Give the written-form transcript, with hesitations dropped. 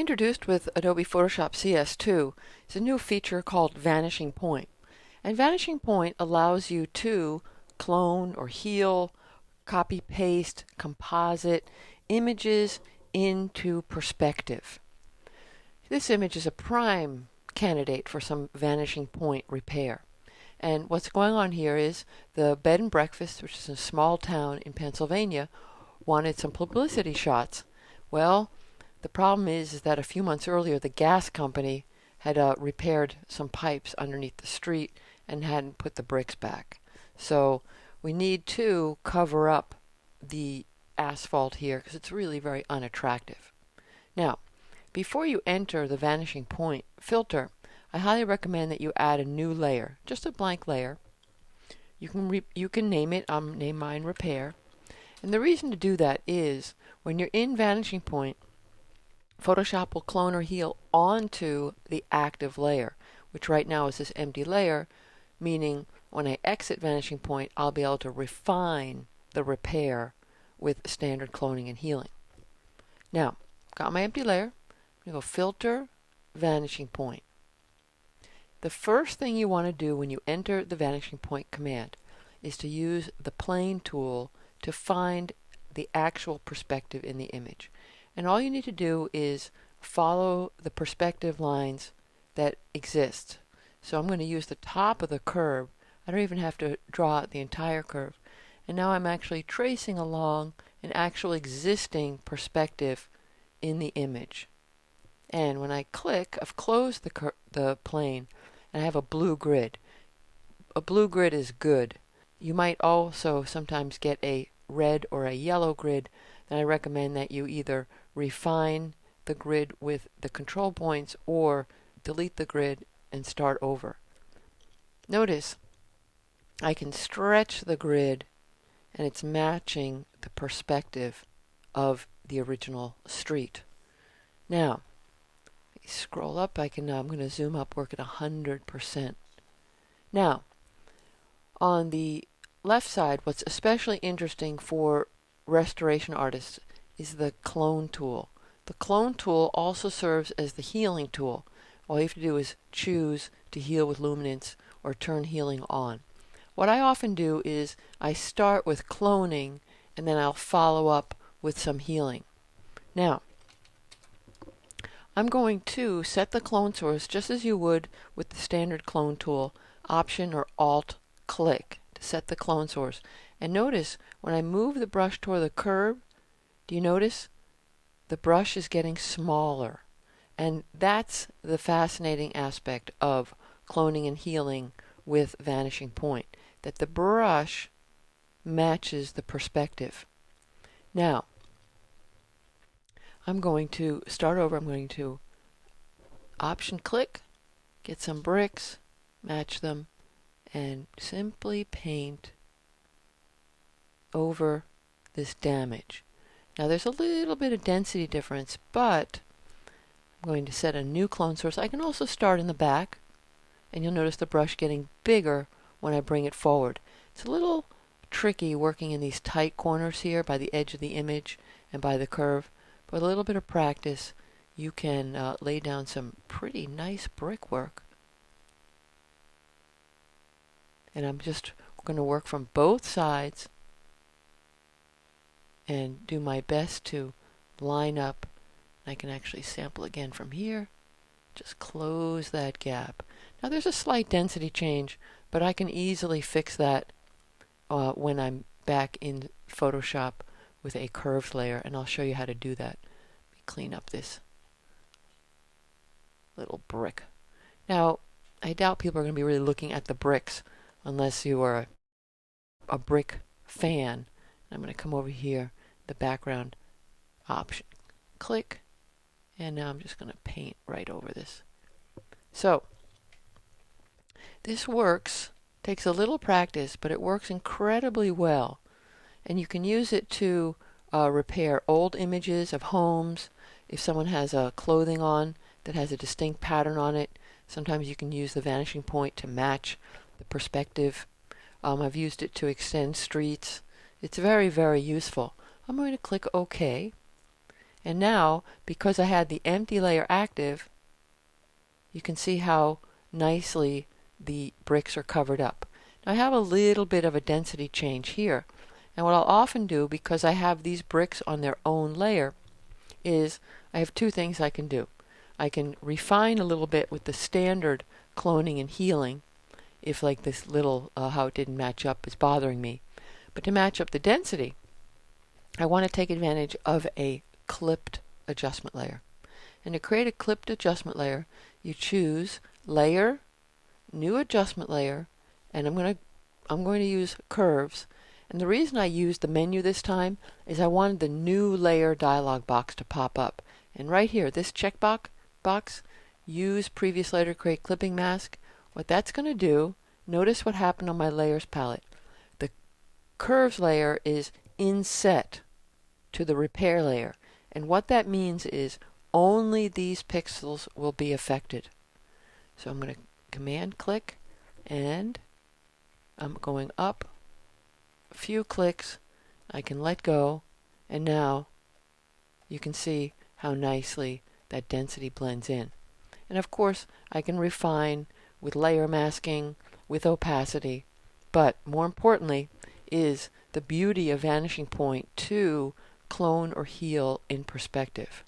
Introduced with Adobe Photoshop CS2 is a new feature called Vanishing Point. And Vanishing Point allows you to clone or heal, copy paste, composite images into perspective. This image is a prime candidate for some Vanishing Point repair. And what's going on here is the bed and breakfast, which is a small town in Pennsylvania, wanted some publicity shots. Well, the problem is that a few months earlier, the gas company had repaired some pipes underneath the street and hadn't put the bricks back. So we need to cover up the asphalt here because it's really very unattractive. Now, before you enter the Vanishing Point filter, I highly recommend that you add a new layer, just a blank layer. You can name it. Name mine Repair. And the reason to do that is when you're in Vanishing Point, Photoshop will clone or heal onto the active layer, which right now is this empty layer, meaning when I exit Vanishing Point, I'll be able to refine the repair with standard cloning and healing. Now, got my empty layer. I'm going to go Filter, Vanishing Point. The first thing you want to do when you enter the Vanishing Point command is to use the Plane tool to find the actual perspective in the image. And all you need to do is follow the perspective lines that exist. So I'm going to use the top of the curve. I don't even have to draw out the entire curve. And now I'm actually tracing along an actual existing perspective in the image. And when I click, I've closed the plane and I have a blue grid. A blue grid is good. You might also sometimes get a red or a yellow grid. Then I recommend that you either refine the grid with the control points or delete the grid and start over. Notice I can stretch the grid and it's matching the perspective of the original street. Now, scroll up. I'm going to zoom up, work at 100%. Now, on the left side, what's especially interesting for restoration artists is the clone tool. The clone tool also serves as the healing tool. All you have to do is choose to heal with luminance or turn healing on. What I often do is I start with cloning and then I'll follow up with some healing. Now, I'm going to set the clone source just as you would with the standard clone tool, Option or Alt click to set the clone source. And notice when I move the brush toward the curve, do you notice the brush is getting smaller? And that's the fascinating aspect of cloning and healing with Vanishing Point, that the brush matches the perspective. Now, I'm going to start over. I'm going to Option click, get some bricks, match them, and simply paint over this damage. Now there's a little bit of density difference, but I'm going to set a new clone source. I can also start in the back, and you'll notice the brush getting bigger when I bring it forward. It's a little tricky working in these tight corners here by the edge of the image and by the curve, but with a little bit of practice you can lay down some pretty nice brickwork. And I'm just going to work from both sides and do my best to line up. I can actually sample again from here. Just close that gap. Now there's a slight density change, but I can easily fix that when I'm back in Photoshop with a curved layer, and I'll show you how to do that. Let me clean up this little brick. Now, I doubt people are going to be really looking at the bricks unless you are a brick fan. I'm going to come over here, the background option, click, and now I'm just going to paint right over this. So, this works, takes a little practice, but it works incredibly well. And you can use it to repair old images of homes. If someone has clothing on that has a distinct pattern on it, sometimes you can use the Vanishing Point to match the perspective. I've used it to extend streets. It's very, very useful. I'm going to click OK. And now, because I had the empty layer active, you can see how nicely the bricks are covered up. Now I have a little bit of a density change here. And what I'll often do, because I have these bricks on their own layer, is I have two things I can do. I can refine a little bit with the standard cloning and healing, if like this little, how it didn't match up is bothering me. But to match up the density, I want to take advantage of a clipped adjustment layer. And to create a clipped adjustment layer, you choose Layer, New Adjustment Layer, and I'm going to use Curves. And the reason I used the menu this time is I wanted the New Layer dialog box to pop up. And right here, this checkbox, Use Previous Layer to create clipping mask, what that's going to do, notice what happened on my layers palette. The Curves layer is inset to the repair layer. And what that means is only these pixels will be affected. So I'm going to Command click, and I'm going up a few clicks. I can let go, and now you can see how nicely that density blends in. And of course, I can refine with layer masking, with opacity, but more importantly is the beauty of Vanishing Point to clone or heal in perspective.